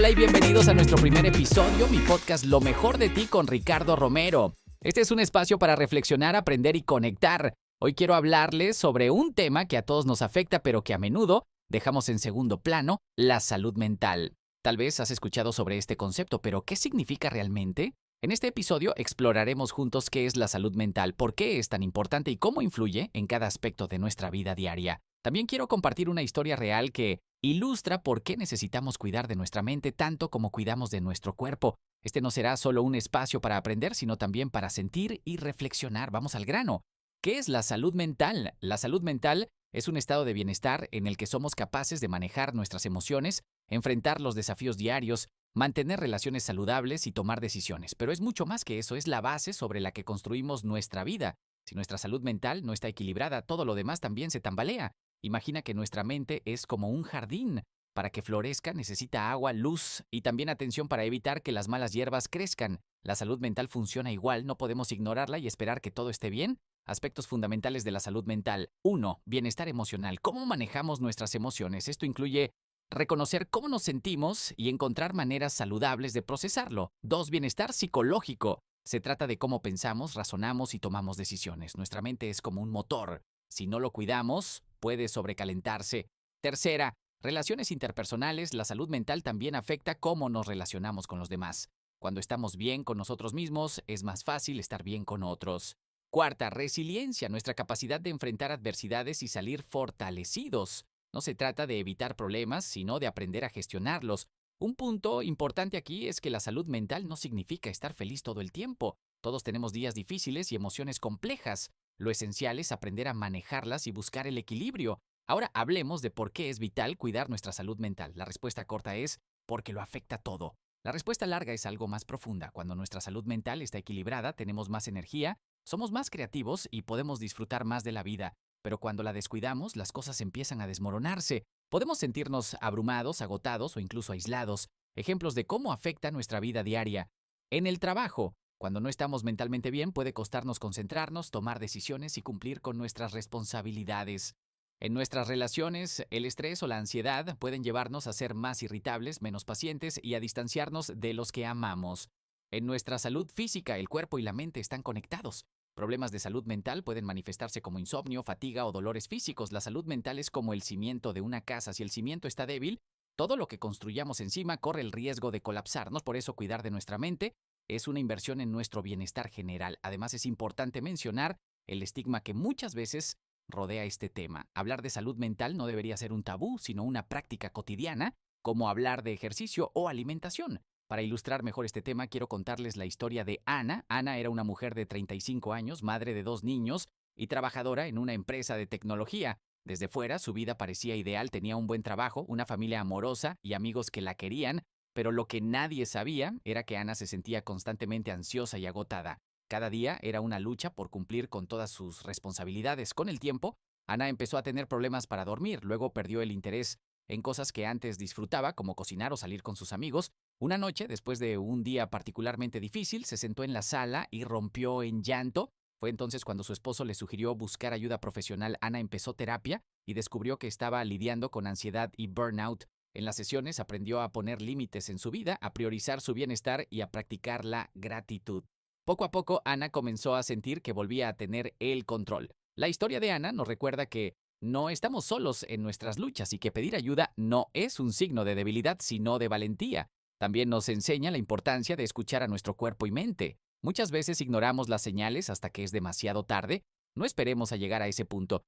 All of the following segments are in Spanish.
Hola y bienvenidos a nuestro primer episodio, mi podcast Lo mejor de ti con Ricardo Romero. Este es un espacio para reflexionar, aprender y conectar. Hoy quiero hablarles sobre un tema que a todos nos afecta, pero que a menudo dejamos en segundo plano, la salud mental. Tal vez has escuchado sobre este concepto, pero ¿qué significa realmente? En este episodio exploraremos juntos qué es la salud mental, por qué es tan importante y cómo influye en cada aspecto de nuestra vida diaria. También quiero compartir una historia real que ilustra por qué necesitamos cuidar de nuestra mente tanto como cuidamos de nuestro cuerpo. Este no será solo un espacio para aprender, sino también para sentir y reflexionar. Vamos al grano. ¿Qué es la salud mental? La salud mental es un estado de bienestar en el que somos capaces de manejar nuestras emociones, enfrentar los desafíos diarios, mantener relaciones saludables y tomar decisiones. Pero es mucho más que eso, es la base sobre la que construimos nuestra vida. Si nuestra salud mental no está equilibrada, todo lo demás también se tambalea. Imagina que nuestra mente es como un jardín. Para que florezca necesita agua, luz y también atención para evitar que las malas hierbas crezcan. La salud mental funciona igual, no podemos ignorarla y esperar que todo esté bien. Aspectos fundamentales de la salud mental. 1. Bienestar emocional. ¿Cómo manejamos nuestras emociones? Esto incluye reconocer cómo nos sentimos y encontrar maneras saludables de procesarlo. 2. Bienestar psicológico. Se trata de cómo pensamos, razonamos y tomamos decisiones. Nuestra mente es como un motor. Si no lo cuidamos, puede sobrecalentarse. Tercera, relaciones interpersonales. La salud mental también afecta cómo nos relacionamos con los demás. Cuando estamos bien con nosotros mismos, es más fácil estar bien con otros. Cuarta, resiliencia, nuestra capacidad de enfrentar adversidades y salir fortalecidos. No se trata de evitar problemas, sino de aprender a gestionarlos. Un punto importante aquí es que la salud mental no significa estar feliz todo el tiempo. Todos tenemos días difíciles y emociones complejas. Lo esencial es aprender a manejarlas y buscar el equilibrio. Ahora hablemos de por qué es vital cuidar nuestra salud mental. La respuesta corta es porque lo afecta todo. La respuesta larga es algo más profunda. Cuando nuestra salud mental está equilibrada, tenemos más energía, somos más creativos y podemos disfrutar más de la vida. Pero cuando la descuidamos, las cosas empiezan a desmoronarse. Podemos sentirnos abrumados, agotados o incluso aislados. Ejemplos de cómo afecta nuestra vida diaria. En el trabajo, cuando no estamos mentalmente bien, puede costarnos concentrarnos, tomar decisiones y cumplir con nuestras responsabilidades. En nuestras relaciones, el estrés o la ansiedad pueden llevarnos a ser más irritables, menos pacientes y a distanciarnos de los que amamos. En nuestra salud física, el cuerpo y la mente están conectados. Problemas de salud mental pueden manifestarse como insomnio, fatiga o dolores físicos. La salud mental es como el cimiento de una casa. Si el cimiento está débil, todo lo que construyamos encima corre el riesgo de colapsarnos. Por eso, cuidar de nuestra mente es una inversión en nuestro bienestar general. Además, es importante mencionar el estigma que muchas veces rodea este tema. Hablar de salud mental no debería ser un tabú, sino una práctica cotidiana, como hablar de ejercicio o alimentación. Para ilustrar mejor este tema, quiero contarles la historia de Ana. Ana era una mujer de 35 años, madre de 2 niños y trabajadora en una empresa de tecnología. Desde fuera, su vida parecía ideal, tenía un buen trabajo, una familia amorosa y amigos que la querían, pero lo que nadie sabía era que Ana se sentía constantemente ansiosa y agotada. Cada día era una lucha por cumplir con todas sus responsabilidades. Con el tiempo, Ana empezó a tener problemas para dormir, luego perdió el interés en cosas que antes disfrutaba, como cocinar o salir con sus amigos. Una noche, después de un día particularmente difícil, se sentó en la sala y rompió en llanto. Fue entonces cuando su esposo le sugirió buscar ayuda profesional. Ana empezó terapia y descubrió que estaba lidiando con ansiedad y burnout. En las sesiones aprendió a poner límites en su vida, a priorizar su bienestar y a practicar la gratitud. Poco a poco, Ana comenzó a sentir que volvía a tener el control. La historia de Ana nos recuerda que no estamos solos en nuestras luchas y que pedir ayuda no es un signo de debilidad, sino de valentía. También nos enseña la importancia de escuchar a nuestro cuerpo y mente. Muchas veces ignoramos las señales hasta que es demasiado tarde. No esperemos a llegar a ese punto.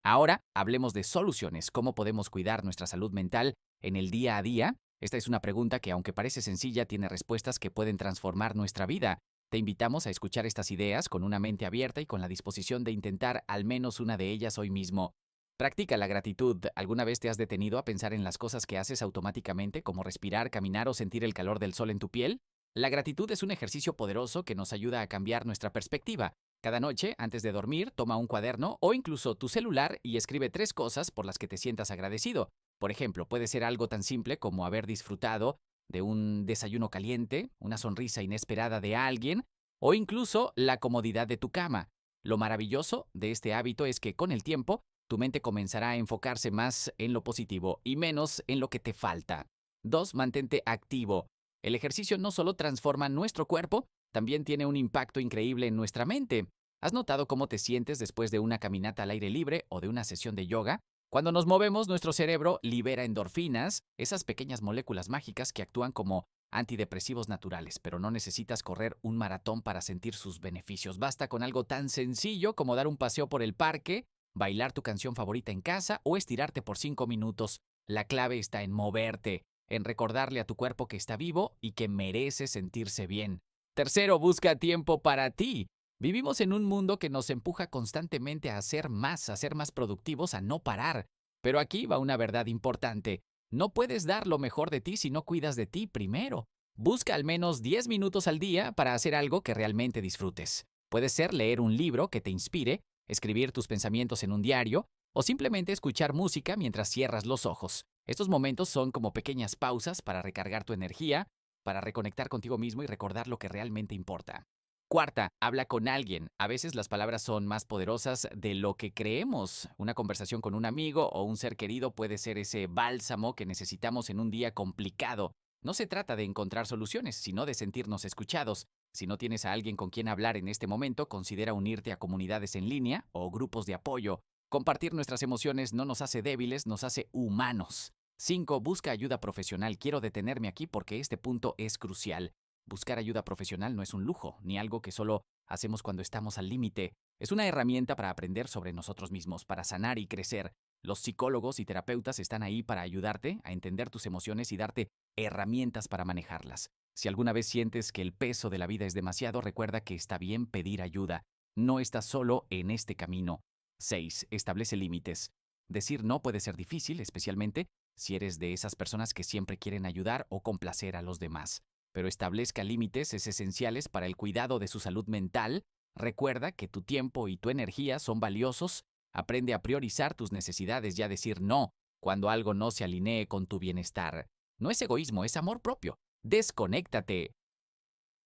Ahora hablemos de soluciones. ¿Cómo podemos cuidar nuestra salud mental en el día a día? Esta es una pregunta que, aunque parece sencilla, tiene respuestas que pueden transformar nuestra vida. Te invitamos a escuchar estas ideas con una mente abierta y con la disposición de intentar al menos una de ellas hoy mismo. Practica la gratitud. ¿Alguna vez te has detenido a pensar en las cosas que haces automáticamente, como respirar, caminar o sentir el calor del sol en tu piel? La gratitud es un ejercicio poderoso que nos ayuda a cambiar nuestra perspectiva. Cada noche, antes de dormir, toma un cuaderno o incluso tu celular y escribe 3 cosas por las que te sientas agradecido. Por ejemplo, puede ser algo tan simple como haber disfrutado de un desayuno caliente, una sonrisa inesperada de alguien o incluso la comodidad de tu cama. Lo maravilloso de este hábito es que con el tiempo, tu mente comenzará a enfocarse más en lo positivo y menos en lo que te falta. 2. Mantente activo. El ejercicio no solo transforma nuestro cuerpo, también tiene un impacto increíble en nuestra mente. ¿Has notado cómo te sientes después de una caminata al aire libre o de una sesión de yoga? Cuando nos movemos, nuestro cerebro libera endorfinas, esas pequeñas moléculas mágicas que actúan como antidepresivos naturales, pero no necesitas correr un maratón para sentir sus beneficios. Basta con algo tan sencillo como dar un paseo por el parque, bailar tu canción favorita en casa o estirarte por 5 minutos. La clave está en moverte, en recordarle a tu cuerpo que está vivo y que merece sentirse bien. Tercero, busca tiempo para ti. Vivimos en un mundo que nos empuja constantemente a ser más productivos, a no parar. Pero aquí va una verdad importante. No puedes dar lo mejor de ti si no cuidas de ti primero. Busca al menos 10 minutos al día para hacer algo que realmente disfrutes. Puede ser leer un libro que te inspire, escribir tus pensamientos en un diario o simplemente escuchar música mientras cierras los ojos. Estos momentos son como pequeñas pausas para recargar tu energía, para reconectar contigo mismo y recordar lo que realmente importa. Cuarta, habla con alguien. A veces las palabras son más poderosas de lo que creemos. Una conversación con un amigo o un ser querido puede ser ese bálsamo que necesitamos en un día complicado. No se trata de encontrar soluciones, sino de sentirnos escuchados. Si no tienes a alguien con quien hablar en este momento, considera unirte a comunidades en línea o grupos de apoyo. Compartir nuestras emociones no nos hace débiles, nos hace humanos. 5. Busca ayuda profesional. Quiero detenerme aquí porque este punto es crucial. Buscar ayuda profesional no es un lujo, ni algo que solo hacemos cuando estamos al límite. Es una herramienta para aprender sobre nosotros mismos, para sanar y crecer. Los psicólogos y terapeutas están ahí para ayudarte a entender tus emociones y darte herramientas para manejarlas. Si alguna vez sientes que el peso de la vida es demasiado, recuerda que está bien pedir ayuda. No estás solo en este camino. 6. Establece límites. Decir no puede ser difícil, especialmente si eres de esas personas que siempre quieren ayudar o complacer a los demás. Pero establezca límites esenciales para el cuidado de su salud mental. Recuerda que tu tiempo y tu energía son valiosos. Aprende a priorizar tus necesidades y a decir no cuando algo no se alinee con tu bienestar. No es egoísmo, es amor propio. Desconéctate.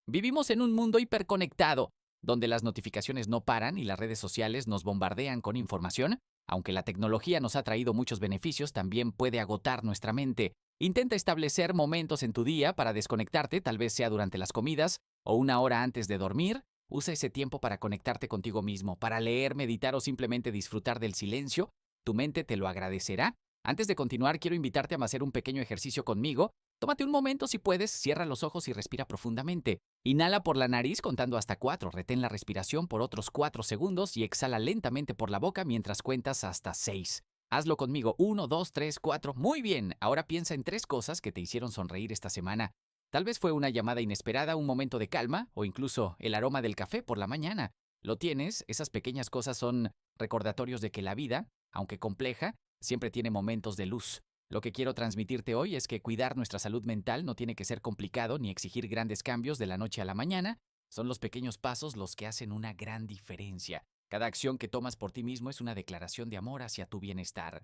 Vivimos en un mundo hiperconectado, donde las notificaciones no paran y las redes sociales nos bombardean con información. Aunque la tecnología nos ha traído muchos beneficios, también puede agotar nuestra mente. Intenta establecer momentos en tu día para desconectarte, tal vez sea durante las comidas o una hora antes de dormir. Usa ese tiempo para conectarte contigo mismo, para leer, meditar o simplemente disfrutar del silencio. Tu mente te lo agradecerá. Antes de continuar, quiero invitarte a hacer un pequeño ejercicio conmigo. Tómate un momento si puedes, cierra los ojos y respira profundamente. Inhala por la nariz contando hasta 4, retén la respiración por otros 4 segundos y exhala lentamente por la boca mientras cuentas hasta 6. Hazlo conmigo, 1, 2, 3, 4. Muy bien, ahora piensa en 3 cosas que te hicieron sonreír esta semana. Tal vez fue una llamada inesperada, un momento de calma o incluso el aroma del café por la mañana. ¿Lo tienes? Esas pequeñas cosas son recordatorios de que la vida, aunque compleja, siempre tiene momentos de luz. Lo que quiero transmitirte hoy es que cuidar nuestra salud mental no tiene que ser complicado ni exigir grandes cambios de la noche a la mañana. Son los pequeños pasos los que hacen una gran diferencia. Cada acción que tomas por ti mismo es una declaración de amor hacia tu bienestar.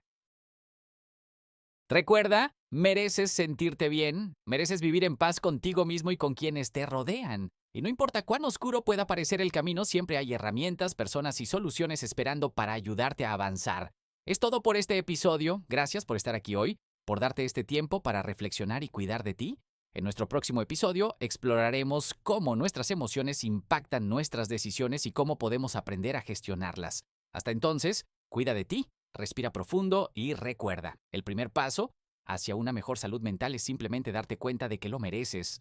Recuerda, mereces sentirte bien, mereces vivir en paz contigo mismo y con quienes te rodean. Y no importa cuán oscuro pueda parecer el camino, siempre hay herramientas, personas y soluciones esperando para ayudarte a avanzar. Es todo por este episodio. Gracias por estar aquí hoy, por darte este tiempo para reflexionar y cuidar de ti. En nuestro próximo episodio exploraremos cómo nuestras emociones impactan nuestras decisiones y cómo podemos aprender a gestionarlas. Hasta entonces, cuida de ti, respira profundo y recuerda, el primer paso hacia una mejor salud mental es simplemente darte cuenta de que lo mereces.